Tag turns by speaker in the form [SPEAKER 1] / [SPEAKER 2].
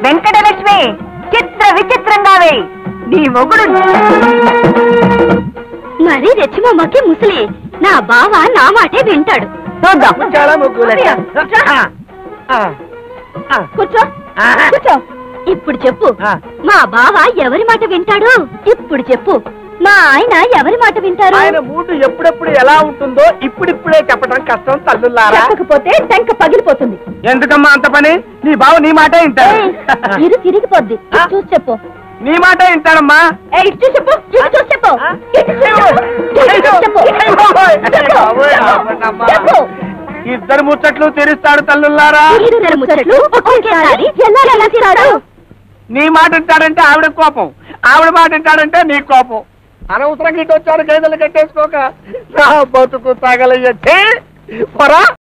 [SPEAKER 1] వెంకటలక్ష్మి చిత్ర విచిత్రంగా వేయి. నీ మొగుడు
[SPEAKER 2] మరి రెచ్చిమమ్మకి ముసలి నా బావ నా మాటే వింటాడు. కూర్చో కూర్చో. ఇప్పుడు చెప్పు, మా బావ ఎవరి మాట వింటాడు? ఇప్పుడు చెప్పు, మా ఆయన ఎవరి మాట వింటారు?
[SPEAKER 3] ఆయన మూడు ఎప్పుడెప్పుడు ఎలా ఉంటుందో ఇప్పుడిప్పుడే చెప్పడం కష్టం తల్లులారా.
[SPEAKER 2] చెప్పకపోతే టెంక పగిలిపోతుంది.
[SPEAKER 3] ఎందుకమ్మా అంత పని? నీ బావ నీ మాటే వింటాడు.
[SPEAKER 2] ఇరు తిరిగిపోద్ది. చూసి చెప్పు.
[SPEAKER 3] నీ మాటే వింటాడమ్మా.
[SPEAKER 2] ఇటు చెప్పు, ఇటు చూసి చెప్పు.
[SPEAKER 3] ఇద్దరు ముచ్చట్లు తీరుస్తాడు తల్లులారా. నీ మాట వింటాడంటే ఆవిడ కోపం, ఆవిడ మాట వింటాడంటే నీ కోపం. అనవసరంగా ఇటు వచ్చాడు గేదెలు కట్టేసుకోక నా బతుకు తగలయ్యే పొరా.